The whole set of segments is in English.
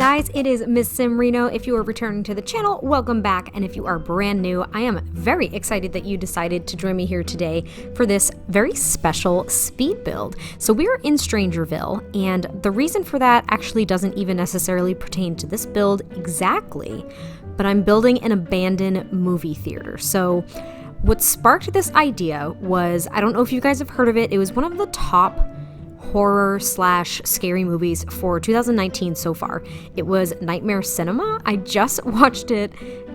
guys, it is MissSimReno. If you are returning to the channel, welcome back, and if you are brand new, I am very excited that you decided to join me here today for this very special speed build. So we are in Strangerville, and the reason for that actually doesn't even necessarily pertain to this build exactly, but I'm building an abandoned movie theater. So what sparked this idea was, I don't know if you guys have heard of it, it was one of the top horror / scary movies for 2019 so far. It was Nightmare Cinema. I just watched it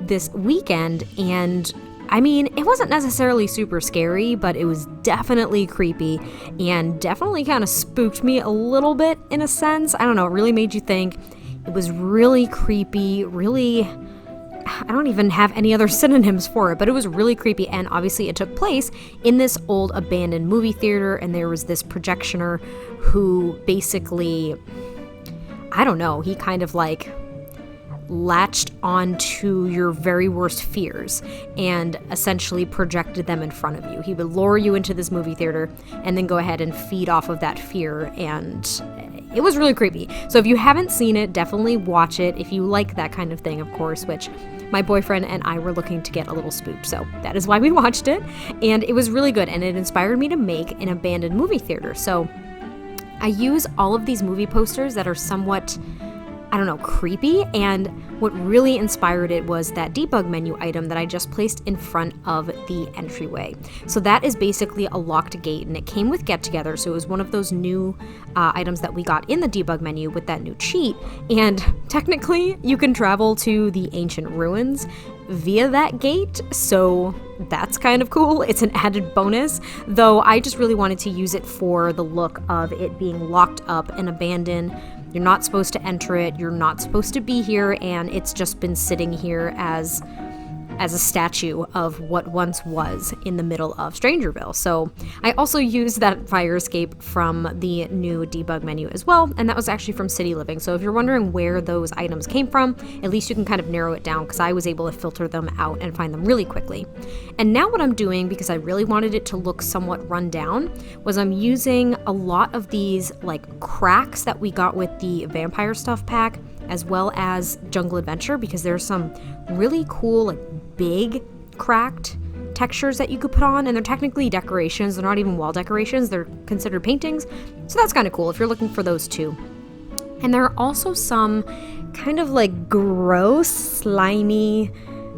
this weekend, and I mean, it wasn't necessarily super scary, but it was definitely creepy and definitely kind of spooked me a little bit in a sense. I don't know, it really made you think. It was really creepy, really, I don't even have any other synonyms for it, but it was really creepy, and obviously it took place in this old abandoned movie theater, and there was this projectioner who basically, I don't know, he kind of like latched onto your very worst fears and essentially projected them in front of you. He would lure you into this movie theater and then go ahead and feed off of that fear, and it was really creepy. So if you haven't seen it, definitely watch it if you like that kind of thing, of course, which my boyfriend and I were looking to get a little spooked, so that is why we watched it. And it was really good, and it inspired me to make an abandoned movie theater. So I use all of these movie posters that are somewhat, I don't know, creepy, and what really inspired it was that debug menu item that I just placed in front of the entryway. So that is basically a locked gate, and it came with Get Together, so it was one of those new items that we got in the debug menu with that new cheat, and technically you can travel to the ancient ruins via that gate, so that's kind of cool. It's an added bonus, though I just really wanted to use it for the look of it being locked up and abandoned. You're not supposed to enter it, you're not supposed to be here, and it's just been sitting here as a statue of what once was in the middle of Strangerville. So I also used that fire escape from the new debug menu as well, and that was actually from City Living. So if you're wondering where those items came from, at least you can kind of narrow it down, because I was able to filter them out and find them really quickly. And now what I'm doing, because I really wanted it to look somewhat run down, was I'm using a lot of these like cracks that we got with the vampire stuff pack, as well as Jungle Adventure, because there's some really cool like big cracked textures that you could put on, and they're technically decorations. They're not even wall decorations, they're considered paintings, so that's kind of cool if you're looking for those too. And there are also some kind of like gross, slimy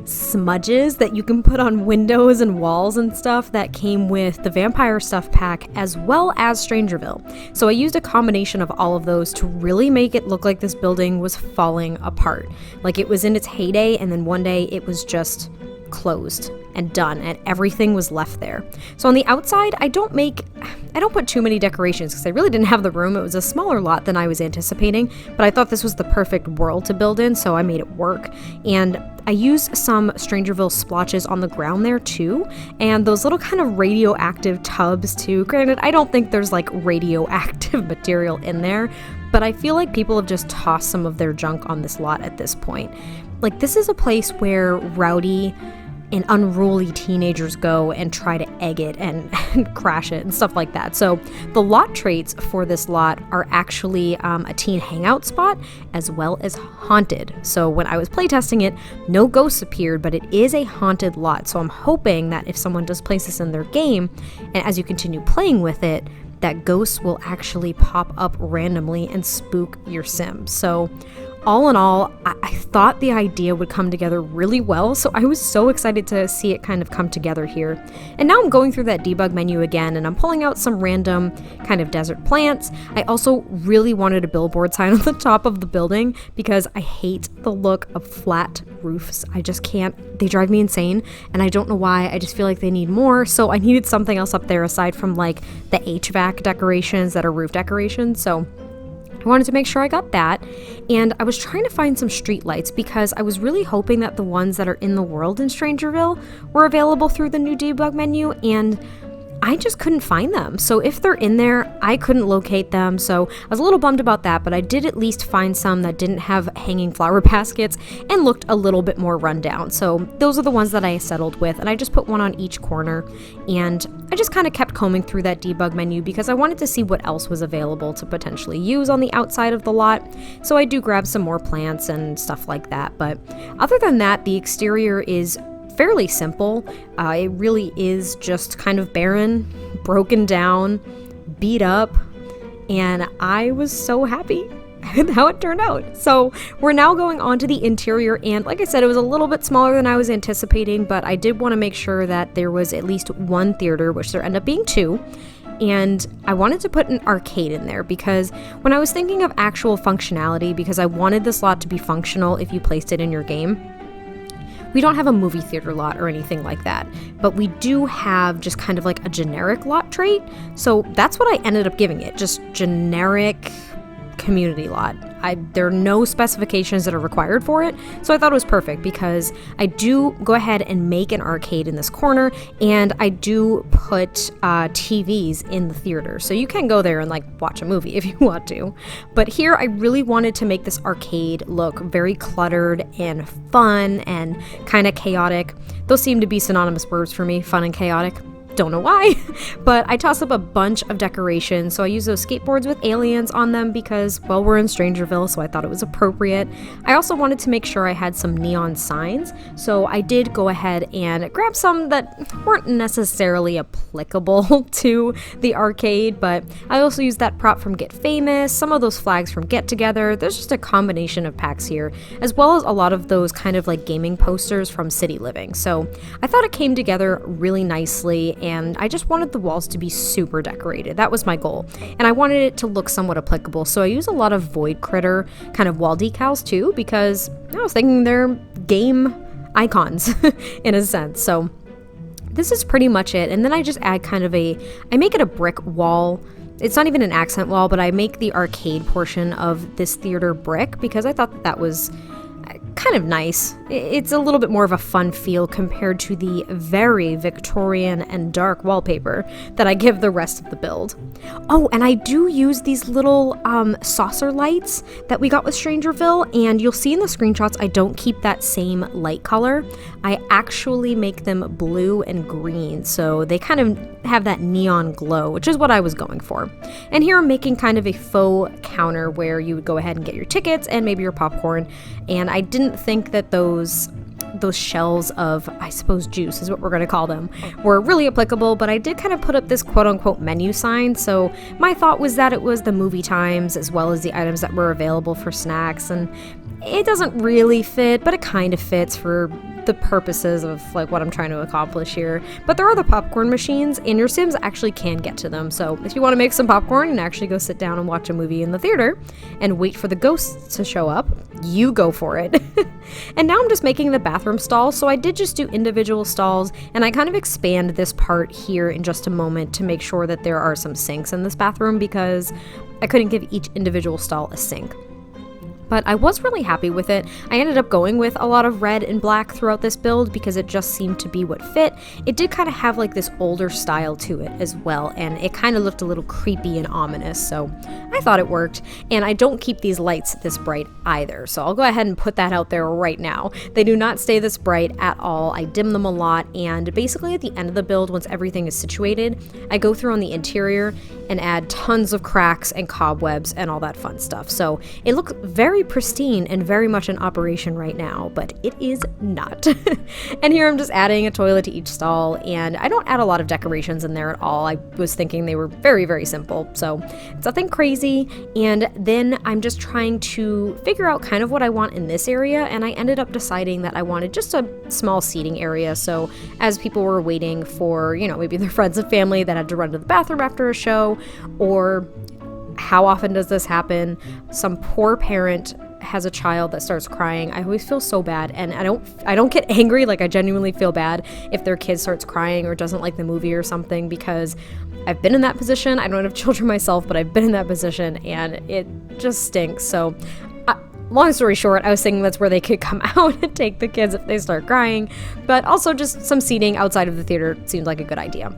smudges that you can put on windows and walls and stuff that came with the vampire stuff pack, as well as Strangerville. So I used a combination of all of those to really make it look like this building was falling apart. Like it was in its heyday, and then one day it was just closed and done, and everything was left there. So on the outside, I don't put too many decorations because I really didn't have the room. It was a smaller lot than I was anticipating, but I thought this was the perfect world to build in, so I made it work. And I used some Strangerville splotches on the ground there too, and those little kind of radioactive tubs too. Granted, I don't think there's like radioactive material in there, but I feel like people have just tossed some of their junk on this lot at this point. Like, this is a place where rowdy and unruly teenagers go and try to egg it and crash it and stuff like that. So the lot traits for this lot are actually a teen hangout spot, as well as haunted. So when I was playtesting it, no ghosts appeared, but it is a haunted lot. So I'm hoping that if someone does place this in their game, and as you continue playing with it, that ghosts will actually pop up randomly and spook your sim. So all in all, I thought the idea would come together really well, so I was so excited to see it kind of come together here. And now I'm going through that debug menu again, and I'm pulling out some random kind of desert plants. I also really wanted a billboard sign on the top of the building, because I hate the look of flat roofs. I just can't. They drive me insane, and I don't know why. I just feel like they need more, so I needed something else up there aside from like the HVAC decorations that are roof decorations. So I wanted to make sure I got that, and I was trying to find some street lights because I was really hoping that the ones that are in the world in Strangerville were available through the new debug menu, and I just couldn't find them. So if they're in there, I couldn't locate them. So I was a little bummed about that, but I did at least find some that didn't have hanging flower baskets and looked a little bit more rundown. So those are the ones that I settled with, and I just put one on each corner, and I just kind of kept combing through that debug menu because I wanted to see what else was available to potentially use on the outside of the lot. So I do grab some more plants and stuff like that. But other than that, the exterior is fairly simple. It really is just kind of barren, broken down, beat up, and I was so happy with how it turned out. So we're now going on to the interior, and like I said, it was a little bit smaller than I was anticipating, but I did want to make sure that there was at least one theater, which there ended up being two. And I wanted to put an arcade in there because when I was thinking of actual functionality, because I wanted this lot to be functional if you placed it in your game, we don't have a movie theater lot or anything like that, but we do have just kind of like a generic lot trait. So that's what I ended up giving it, just generic community lot. There are no specifications that are required for it, so I thought it was perfect because I do go ahead and make an arcade in this corner, and I do put TVs in the theater, so you can go there and like watch a movie if you want to. But here I really wanted to make this arcade look very cluttered and fun and kind of chaotic. Those seem to be synonymous words for me, fun and chaotic. Don't know why, but I tossed up a bunch of decorations. So I used those skateboards with aliens on them because, well, we're in Strangerville, so I thought it was appropriate. I also wanted to make sure I had some neon signs, so I did go ahead and grab some that weren't necessarily applicable to the arcade, but I also used that prop from Get Famous, some of those flags from Get Together. There's just a combination of packs here, as well as a lot of those kind of like gaming posters from City Living. So I thought it came together really nicely, and I just wanted the walls to be super decorated. That was my goal, and I wanted it to look somewhat applicable, so I use a lot of Void Critter kind of wall decals too, because I was thinking they're game icons in a sense. So this is pretty much it, and then I just add kind of I make it a brick wall. It's not even an accent wall, but I make the arcade portion of this theater brick because I thought that was kind of nice. It's a little bit more of a fun feel compared to the very Victorian and dark wallpaper that I give the rest of the build. Oh, and I do use these little saucer lights that we got with Strangerville, and you'll see in the screenshots I don't keep that same light color. I actually make them blue and green, so they kind of have that neon glow, which is what I was going for. And here I'm making kind of a faux counter where you would go ahead and get your tickets and maybe your popcorn, and I didn't think that those shells of, I suppose, juice is what we're going to call them, were really applicable, but I did kind of put up this quote-unquote menu sign, so my thought was that it was the movie times as well as the items that were available for snacks, and it doesn't really fit, but it kind of fits for the purposes of like what I'm trying to accomplish here. But there are the popcorn machines, and your Sims actually can get to them, so if you want to make some popcorn and actually go sit down and watch a movie in the theater and wait for the ghosts to show up, you go for it. And now I'm just making the bathroom stall, so I did just do individual stalls, and I kind of expand this part here in just a moment to make sure that there are some sinks in this bathroom because I couldn't give each individual stall a sink. But I was really happy with it. I ended up going with a lot of red and black throughout this build because it just seemed to be what fit. It did kind of have like this older style to it as well, and it kind of looked a little creepy and ominous, so I thought it worked. And I don't keep these lights this bright either, so I'll go ahead and put that out there right now. They do not stay this bright at all. I dim them a lot, and basically at the end of the build, once everything is situated, I go through on the interior and add tons of cracks and cobwebs and all that fun stuff. So it looks very pristine and very much in operation right now, but it is not. And here I'm just adding a toilet to each stall, and I don't add a lot of decorations in there at all. I was thinking they were very, very simple, so it's nothing crazy. And then I'm just trying to figure out kind of what I want in this area, and I ended up deciding that I wanted just a small seating area, so as people were waiting for, you know, maybe their friends and family that had to run to the bathroom after a show, or how often does this happen? Some poor parent has a child that starts crying. I always feel so bad, and I don't get angry, like I genuinely feel bad if their kid starts crying or doesn't like the movie or something, because I've been in that position. I don't have children myself, but I've been in that position, and it just stinks. So long story short, I was thinking that's where they could come out and take the kids if they start crying, but also just some seating outside of the theater seemed like a good idea.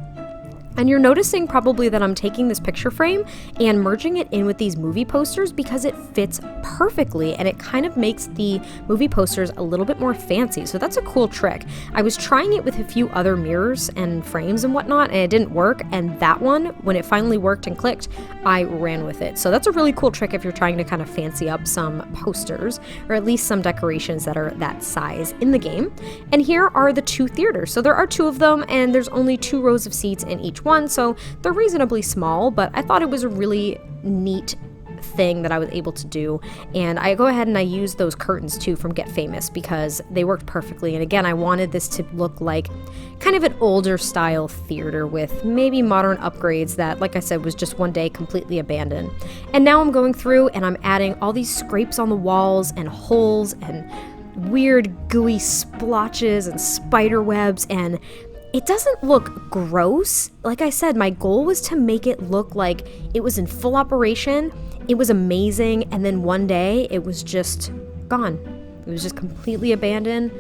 And you're noticing probably that I'm taking this picture frame and merging it in with these movie posters because it fits perfectly and it kind of makes the movie posters a little bit more fancy. So that's a cool trick. I was trying it with a few other mirrors and frames and whatnot, and it didn't work. And that one, when it finally worked and clicked, I ran with it. So that's a really cool trick if you're trying to kind of fancy up some posters or at least some decorations that are that size in the game. And here are the 2 theaters. So there are 2 of them, and there's only 2 rows of seats in each one, so they're reasonably small, but I thought it was a really neat thing that I was able to do. And I go ahead and I use those curtains too from Get Famous because they worked perfectly. And again, I wanted this to look like kind of an older style theater with maybe modern upgrades that, like I said, was just one day completely abandoned. And now I'm going through and I'm adding all these scrapes on the walls and holes and weird gooey splotches and spider webs, and it doesn't look gross. Like I said, my goal was to make it look like it was in full operation. It was amazing, and then one day it was just gone. It was just completely abandoned.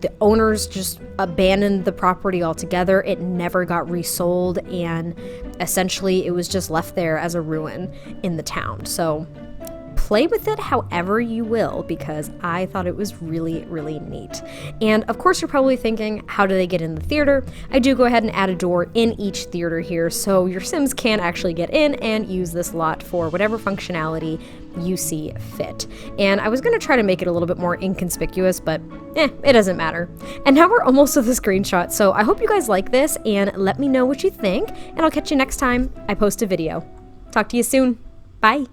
The owners just abandoned the property altogether. It never got resold, and essentially it was just left there as a ruin in the town. So play with it however you will, because I thought it was really, really neat. And of course, you're probably thinking, how do they get in the theater? I do go ahead and add a door in each theater here, so your Sims can actually get in and use this lot for whatever functionality you see fit. And I was going to try to make it a little bit more inconspicuous, but it doesn't matter. And now we're almost to the screenshot, so I hope you guys like this, and let me know what you think, and I'll catch you next time I post a video. Talk to you soon. Bye!